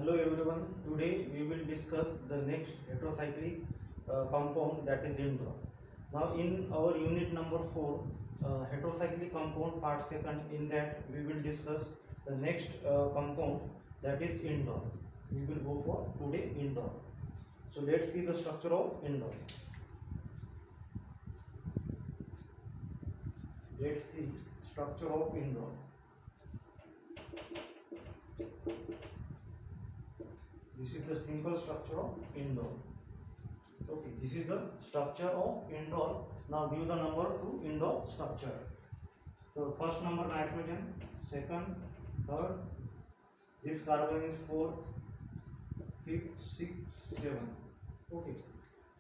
Hello everyone. Today we will discuss the next heterocyclic compound, that is indole. Now in our unit number 4, heterocyclic compound part second, in that we will discuss the next compound, that is indole. We will go for today indole. So let's see the structure of indole. Let's see structure of indole. This is the simple structure of indole. Okay, this is the structure of indole. Now give the number to indole structure. So first number nitrogen, second, third, this carbon is fourth, fifth, sixth, seventh. Okay.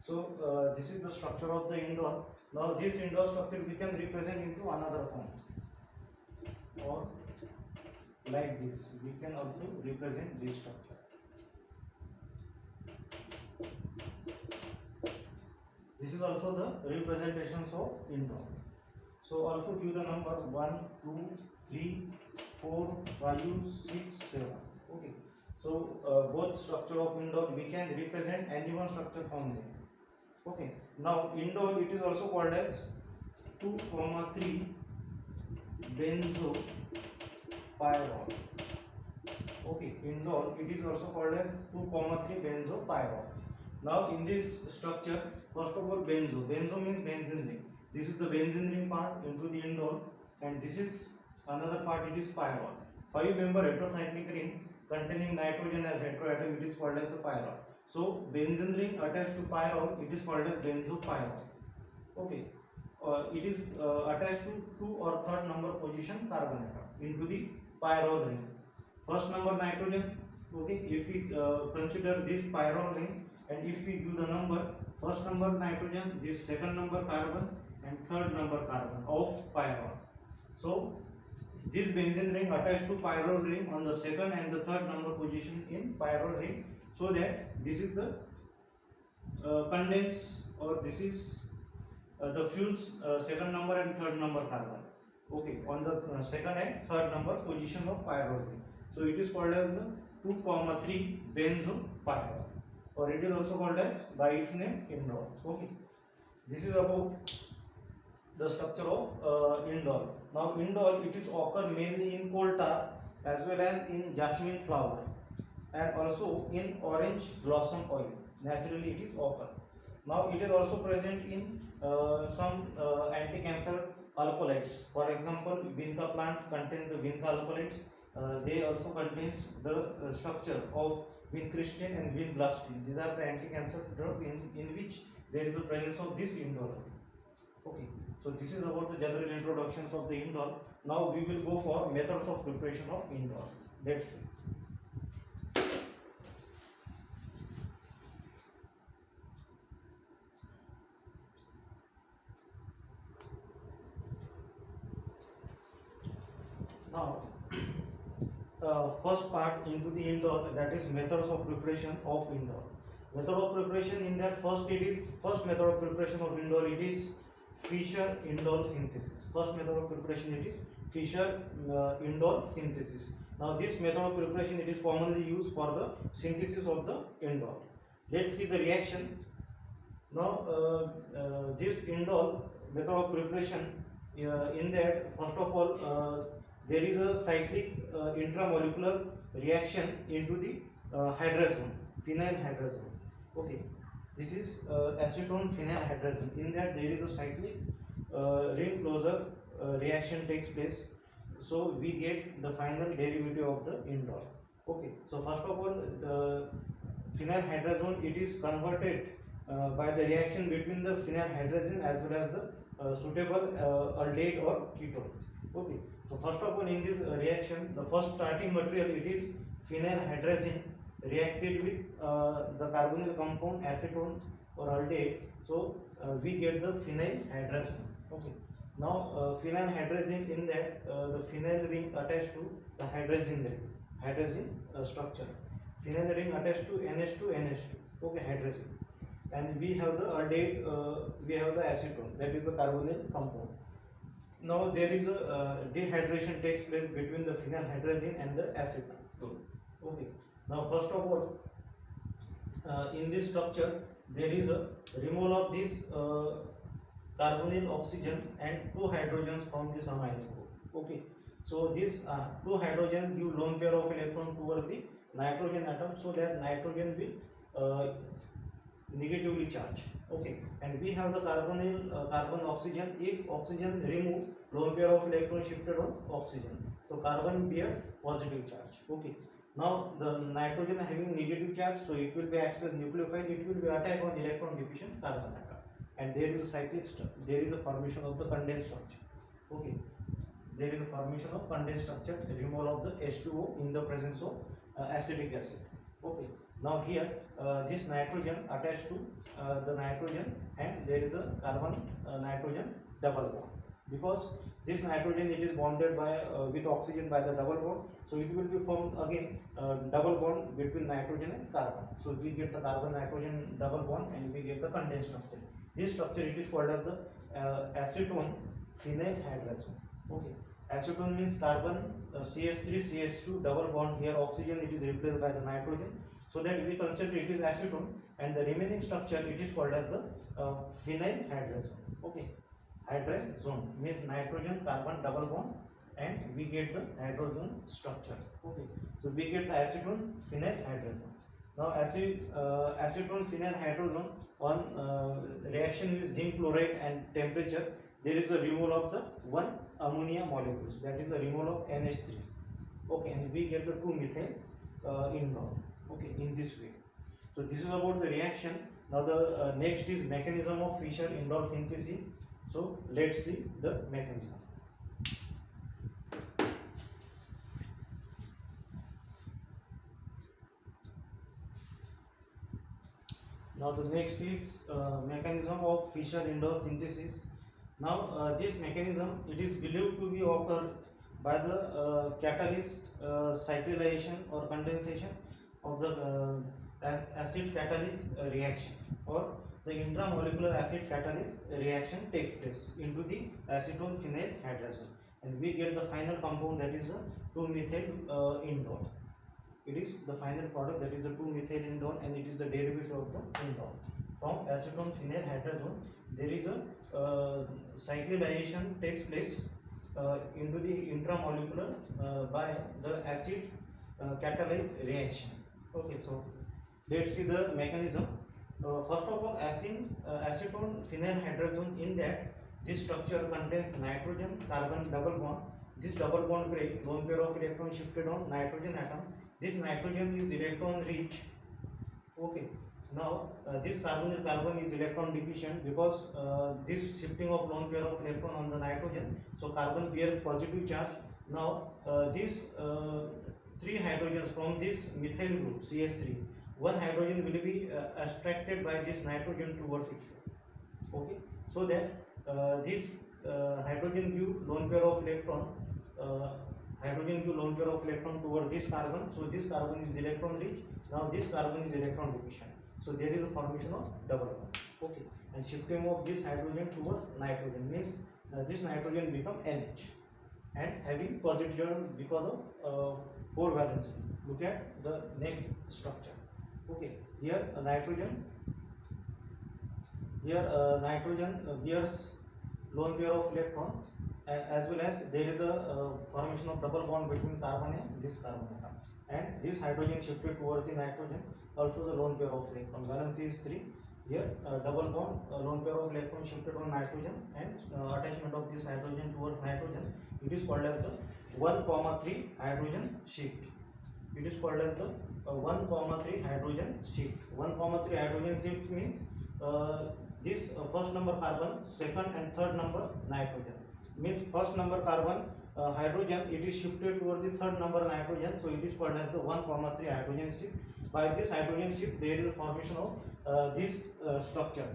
So this is the structure of the indole. Now this indole structure we can represent into another form, or like this. We can also represent this structure. This is also the representations of indole. So also give the number 1, 2, 3, 4, 5, 6, 7. Okay. So both structure of indole we can represent any one structure from them. Okay. Now indole, it is also called as 2,3 benzo pyrrole. Okay. Indole, it is also called as 2,3 benzo pyrrole. Now in this structure, first of all, benzo. Benzo means benzene ring. This is the benzene ring part into the indole, and this is another part, it is pyrrole. 5-member heterocyclic ring containing nitrogen as heteroatom, it is called as the pyrrole. So benzene ring attached to pyrrole, it is called as benzopyrrole. Okay. It is attached to 2 or 3rd number position carbon atom into the pyrrole ring. First number nitrogen. Okay. If we consider this pyrrole ring, and if we do the number, first number nitrogen, this second number carbon, and third number carbon of pyrrole. So this benzene ring attached to pyrrole ring on the second and the third number position in pyrrole ring, so that this is the condense, or this is the fuse second number and third number carbon. Okay, on the second and third number position of pyrrole ring. So it is called as the 2,3 benzopyrrole, or it is also called as by its name indole. Okay, this is about the structure of indole. Now indole, it is occur mainly in coal tar as well as in jasmine flower, and also in orange blossom oil. Naturally it is occur. Now it is also present in some anti-cancer alkaloids. For example, vinca plant contains the vinca alkaloids. They also contains the structure of vincristine and vinblastine. These are the anti-cancer drugs in which there is a presence of this indole. Okay, so this is about the general introductions of the indole. Now we will go for methods of preparation of indoles. Let's see. Now first part into the indole, that is methods of preparation of indole. Method of preparation, in that first method of preparation of indole, it is Fischer indole synthesis. First method of preparation, it is Fischer indole synthesis. Now this method of preparation, it is commonly used for the synthesis of the indole. Let's see the reaction. Now this indole method of preparation, in that first of all there is a cyclic intramolecular reaction into the hydrazone, phenyl hydrazone. Okay, this is acetone phenyl hydrazone. In that there is a cyclic ring closure reaction takes place. So we get the final derivative of the indole. Okay, so first of all, the phenyl hydrazone, it is converted by the reaction between the phenyl hydrazine as well as the suitable aldehyd or ketone. Okay, so first of all, in this reaction, the first starting material, it is phenyl hydrazine reacted with the carbonyl compound acetone or aldehyd. So we get the phenyl hydrazine. Okay, now phenyl hydrazine, in that the phenyl ring attached to the hydrazine structure. Phenyl ring attached to NH2 NH2. Okay, hydrazine, and we have the aldehyd, we have the acetone, that is the carbonyl compound. Now there is a dehydration takes place between the phenyl hydrazine and the acetone. Okay, Now first of all, in this structure there is a removal of this carbonyl oxygen and two hydrogens from this amino group. Okay, so this two hydrogen give lone pair of electron toward the nitrogen atom, so that nitrogen will negatively charged. Okay, and we have the carbon oxygen. If oxygen remove, lone pair of electron shifted on oxygen, so carbon bears positive charge. Okay, now the nitrogen having negative charge, so it will be acts as nucleophile, it will be attack on electron deficient carbon atom, and there is a there is a formation of the condensed structure. Okay, there is a formation of condensed structure, removal of the H2O in the presence of acetic acid. Okay, now here this nitrogen attached to the nitrogen, and there is a carbon nitrogen double bond, because this nitrogen it is bonded by with oxygen by the double bond, so it will be formed again double bond between nitrogen and carbon, so we get the carbon nitrogen double bond and we get the condensed structure. This structure it is called as the acetone phenyl hydrazone. Okay, acetone means carbon CH3 CH2 double bond, here oxygen it is replaced by the nitrogen, so that we consider it is acetone, and the remaining structure it is called as the phenyl hydrazone. Okay, hydrazone means nitrogen carbon double bond, and we get the hydrazone structure. Okay, so we get the acetone phenyl hydrazone. Now acetone phenyl hydrazone on reaction with zinc chloride and temperature, there is a removal of the one ammonia molecules, that is the removal of NH3. Okay, and we get the 2-methyl indole. Okay, in this way. So this is about the reaction. Now the next is mechanism of Fischer-Indole synthesis. So let's see the mechanism. Now the next is mechanism of Fischer-Indole synthesis. Now this mechanism it is believed to be occurred by the catalyst cyclization or condensation of the acid catalyst reaction, or the intramolecular acid catalyst reaction takes place into the acetone phenyl hydrazone, and we get the final compound, that is the 2-methyl indole. It is the final product, that is the 2-methyl indole, and it is the derivative of the indole. From acetone phenyl hydrazone there is a cyclization takes place into the intramolecular by the acid catalyzed reaction. Okay, so let's see the mechanism. First of all, acetone phenyl hydrazone, in that this structure contains nitrogen carbon double bond. This double bond break, lone pair of electron shifted on nitrogen atom. This nitrogen is electron rich. Okay, now this carbon is electron deficient, because this shifting of lone pair of electron on the nitrogen, so carbon bears positive charge. Now these 3 hydrogens from this methyl group CH3, one hydrogen will be attracted by this nitrogen towards itself. Okay, so that this hydrogen give lone pair of electron, toward this carbon, so this carbon is electron rich. Now this carbon is electron deficient, so there is a formation of double bond. Okay, and shifting of this hydrogen towards nitrogen means this nitrogen become NH and having positive charge because of 4 valency. Look at the next structure. Okay, here nitrogen bears lone pair of electron, as well as there is a formation of double bond between carbon and this carbon atom, and this hydrogen shifted towards the nitrogen, also the lone pair of electron, valency is 3. Here double bond, lone pair of electron shifted on nitrogen, and attachment of this hydrogen towards nitrogen, it is called as the 1,3 hydrogen shift. It is called as the 1,3 hydrogen shift. 1,3 hydrogen shift means this first number carbon, second and third number nitrogen. Means first number carbon hydrogen, it is shifted towards the third number nitrogen, so it is called as the 1,3 hydrogen shift. By this hydrogen shift, there is a formation of this structure.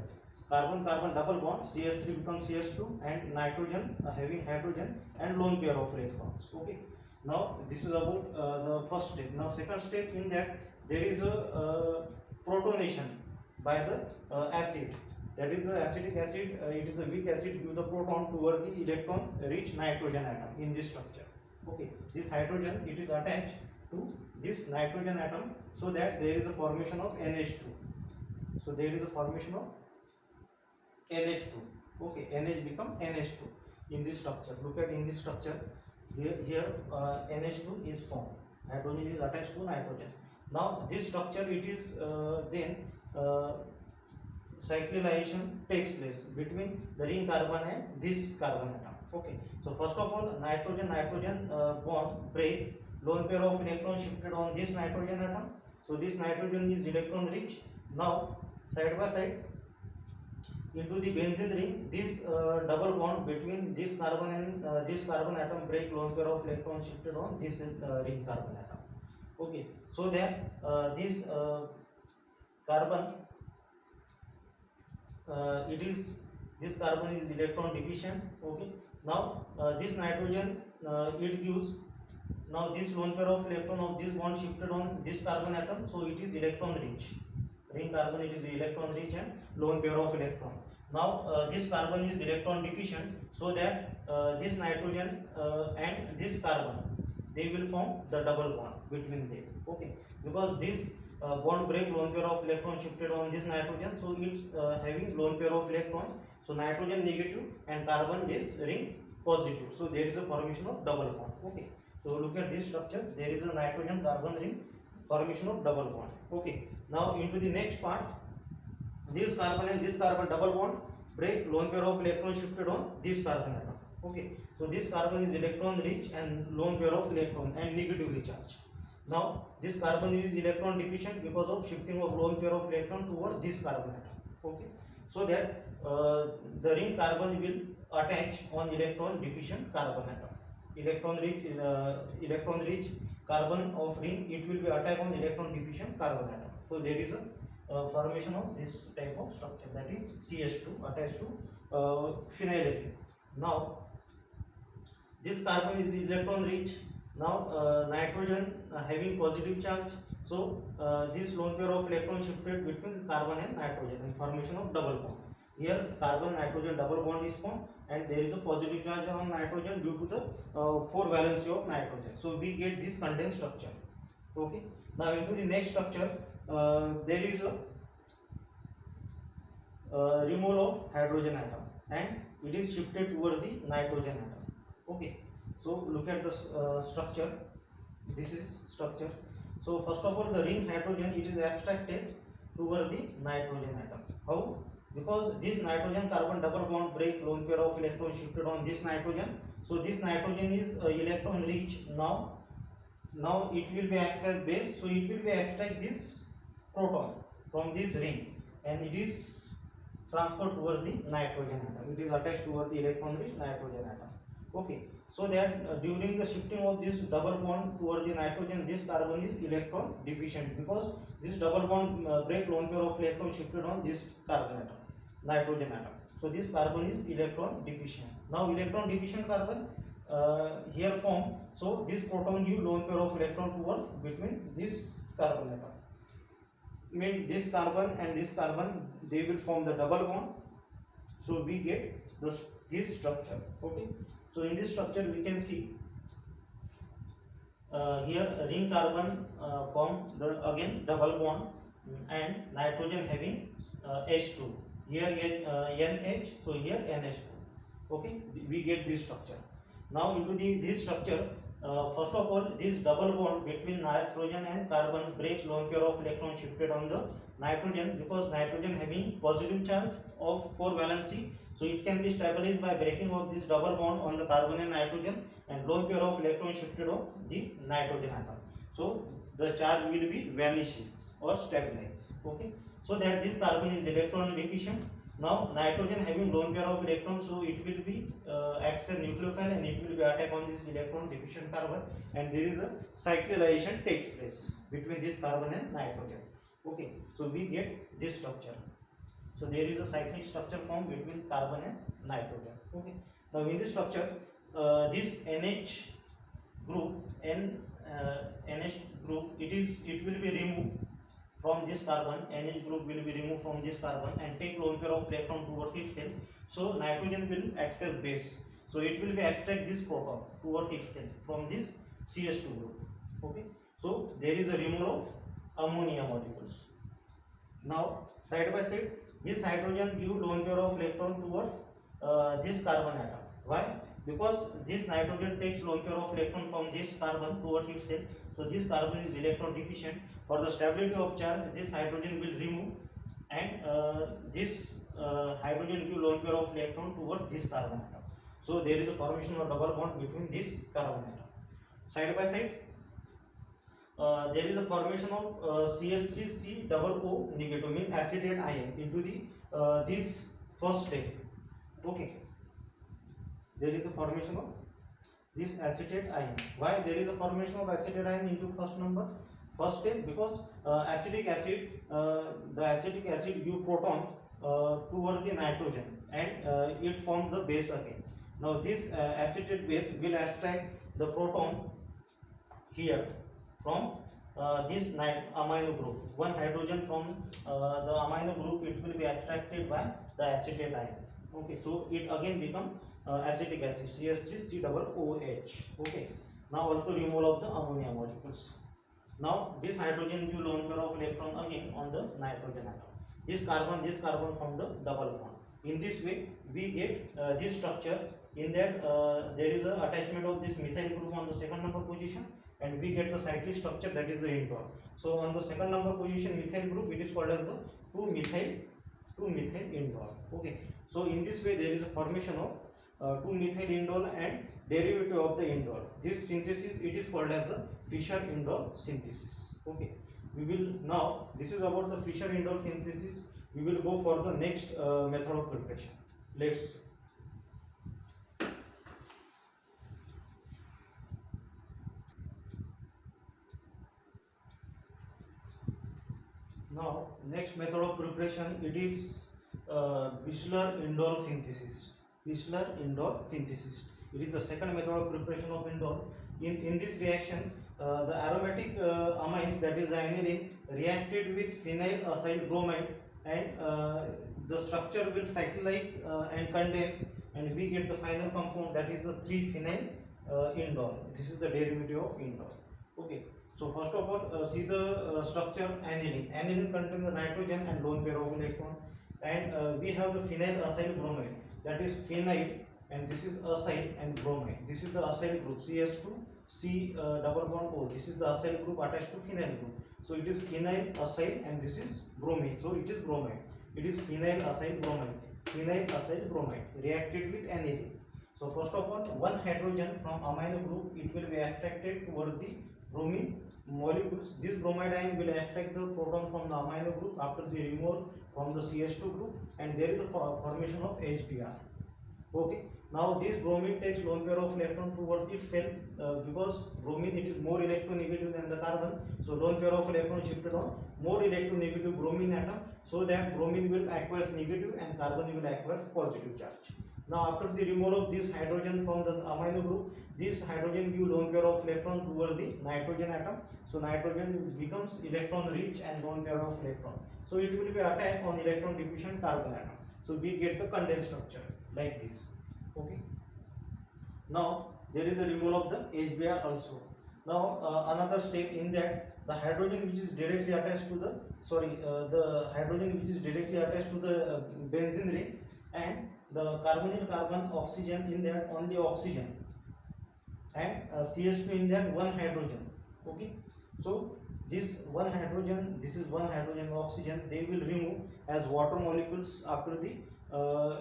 Carbon-carbon double bond, CH3 becomes CH2, and nitrogen having hydrogen and lone pair of electrons. Okay. Now this is about the first step. Now second step, in that there is a protonation by the acid. That is the acetic acid. It is a weak acid, give the proton toward the electron rich nitrogen atom in this structure. Okay. This hydrogen, it is attached to this nitrogen atom, so that there is a formation of NH2. So there is a formation of NH2. Okay, NH become NH2 in this structure. Look at in this structure. Here NH2 is formed. Hydrogen is attached to nitrogen. Now this structure, it is then cyclization takes place between the ring carbon and this carbon atom. Okay, so first of all, nitrogen bond break, lone pair of electron shifted on this nitrogen atom. So this nitrogen is electron rich. Now side by side into the benzene ring, this double bond between this carbon and this carbon atom break, lone pair of electron shifted on this ring carbon atom. Okay, so then this carbon, it is, this carbon is electron deficient. Okay, now this nitrogen, it gives, now this lone pair of electron of this bond shifted on this carbon atom, so it is electron rich. Ring carbon, it is electron rich and lone pair of electron. Now this carbon is electron deficient, so that this nitrogen and this carbon, they will form the double bond between them. Okay, because this bond break, lone pair of electron shifted on this nitrogen, so it's having lone pair of electrons. So nitrogen negative and carbon is ring positive. So there is a formation of double bond. Okay, so look at this structure. There is a nitrogen carbon ring, formation of double bond. Okay, now into the next part, this carbon and this carbon double bond break, lone pair of electron shifted on this carbon atom. Okay, so this carbon is electron rich and lone pair of electron and negatively charged. Now this carbon is electron deficient because of shifting of lone pair of electron toward this carbon atom. Okay, so that the ring carbon will attach on electron deficient carbon atom. Electron rich carbon of ring, it will be attacked on electron deficient carbon atom. So there is a formation of this type of structure, that is CH2 attached to phenylalanine. Now this carbon is electron rich. Now nitrogen having positive charge, so this lone pair of electron shifted between carbon and nitrogen and formation of double bond. Here carbon nitrogen double bond is formed and there is a positive charge on nitrogen due to the 4 valency of nitrogen. So we get this condensed structure. Okay, now into the next structure, there is a removal of hydrogen atom and it is shifted towards the nitrogen atom. Okay, so look at the structure. This is structure. So first of all, the ring hydrogen, it is abstracted towards the nitrogen atom. How? Because this nitrogen carbon double bond break, lone pair of electron shifted on this nitrogen. So this nitrogen is electron rich. Now it will be acts as base. So it will be extract this proton from this ring and it is transferred towards the nitrogen atom. It is attached towards the electron rich nitrogen atom. Okay, so that during the shifting of this double bond toward the nitrogen, this carbon is electron deficient because this double bond break, lone pair of electron shifted on this carbon atom, nitrogen atom. So this carbon is electron deficient. Now electron deficient carbon here form. So this proton give lone pair of electron towards between this carbon atom. Mean this carbon and this carbon, they will form the double bond. So we get this structure. Okay, so in this structure we can see here ring carbon form the again double bond and nitrogen having H2. Here NH, so here NH2. Okay, we get this structure. Now into this structure, first of all, this double bond between nitrogen and carbon breaks lone pair of electron shifted on the nitrogen because nitrogen having positive charge of 4 valency. So it can be stabilized by breaking of this double bond on the carbon and nitrogen and lone pair of electron shifted on the nitrogen atom. So the charge will be vanishes or stabilized. Okay, so that this carbon is electron deficient. Now nitrogen having lone pair of electrons, so it will be acts as nucleophile and it will be attack on this electron deficient carbon and there is a cyclization takes place between this carbon and nitrogen. Okay, so we get this structure. So there is a cyclic structure formed between carbon and nitrogen. Okay, now in this structure, this NH group NH group, it will be removed from this carbon. NH group will be removed from this carbon and take lone pair of electron towards itself. So nitrogen will act as base. So it will be extract this proton towards itself from this CH2 group. Okay, So there is a removal of ammonia molecules. Now side by side, this hydrogen give lone pair of electron towards this carbon atom. Why? Because this nitrogen takes lone pair of electron from this carbon towards itself. So this carbon is electron deficient. For the stability of charge, this hydrogen will remove, and this hydrogen give lone pair of electron towards this carbon atom. So there is a formation of double bond between this carbon atom. Side by side, there is a formation of CH3C double O negative, mean acetate ion into the this first step. Okay, there is a formation of this acetate ion. Why there is a formation of acetate ion into first step? Because acetic acid, the acetic acid give proton towards the nitrogen, and it forms the base again. Now this acetate base will extract the proton here from this amino group. One hydrogen from the amino group, it will be attracted by the acetate ion. Okay, so it again become acetic acid, CH3C double OH. Okay, now also removal of the ammonia molecules. Now this hydrogen give lone pair of electron again on the nitrogen atom. This carbon from the double bond. In this way we get this structure. In that there is a attachment of this methyl group on the second number position, and we get the cyclic structure, that is the indole. So on the second number position methyl group, it is called as the 2-methyl indole. Okay, so in this way there is a formation of 2-methyl indole and derivative of the indole. This synthesis, it is called as the Fischer-Indole synthesis. Okay, we will now, this is about the Fischer-Indole synthesis. We will go for the next method of preparation. Let's now next method of preparation, it is Wechsler-Indole synthesis. Wechsler-Indole synthesis. It is the second method of preparation of indole. In this reaction, the aromatic amines, that is aniline, reacted with phenyl acyl bromide, and the structure will cyclize and condense, and we get the final compound, that is the 3-phenyl indole. This is the derivative of indole. Okay. So first of all, see the structure aniline. Aniline contains the nitrogen and lone pair of electron, and we have the phenyl acyl bromide, that is phenyl, and this is acyl and bromide. This is the acyl group, CH2C double bond O. This is the acyl group attached to phenyl group. So it is phenyl acyl, and this is bromine. So it is bromide. It is phenyl acyl bromide. Phenyl acyl bromide reacted with aniline. So first of all, one hydrogen from amino group, it will be attracted toward the bromine molecules. This bromide ion will attract the proton from the amino group after the removal from the CH2 group, and there is a formation of HBr. Okay, now this bromine takes lone pair of electron towards itself, because bromine, it is more electronegative than the carbon. So lone pair of electron shifted on more electronegative bromine atom, so that bromine will acquire negative and carbon will acquire positive charge. Now after the removal of this hydrogen from the amino group, this hydrogen give lone pair of electron toward the nitrogen atom. So nitrogen becomes electron rich and lone pair of electron. So it will be attack on electron deficient carbon atom. So we get the condensed structure like this. Okay. Now there is a removal of the HBr also. Now another step in that, the hydrogen which is directly attached to the the hydrogen which is directly attached to the benzene ring, and the carbonyl carbon oxygen, in that only oxygen, and CH2 in that one hydrogen. Okay, so this one hydrogen, this is one hydrogen oxygen, they will remove as water molecules after the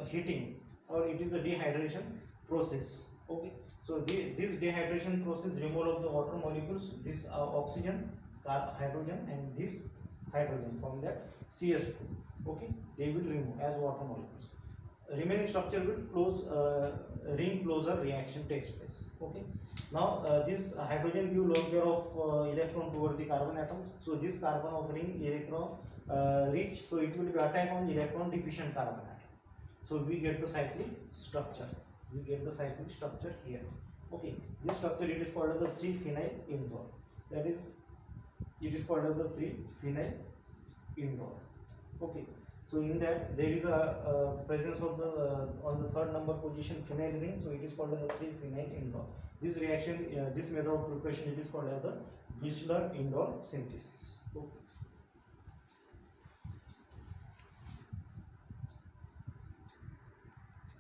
heating, or it is the dehydration process. Okay, so this dehydration process, removal of the water molecules, this oxygen, hydrogen, and this hydrogen from that CH2. Okay, they will remove as water molecules. Remaining structure will close, ring closure reaction takes place. Okay, now this hydrogen give lone pair of electron toward the carbon atoms. So this carbon of ring electron rich, so it will be attack on electron deficient carbon atom. So we get the cyclic structure. We get the cyclic structure here. Okay, this structure, it is called as the 3-phenyl indole. That is, it is called as the 3-phenyl indole. Okay. So in that there is a presence of the on the third number position phenyl ring, so it is called as the 3-phenyl indole. This reaction, this method of preparation, it is called as the Wheeler indole synthesis. Okay.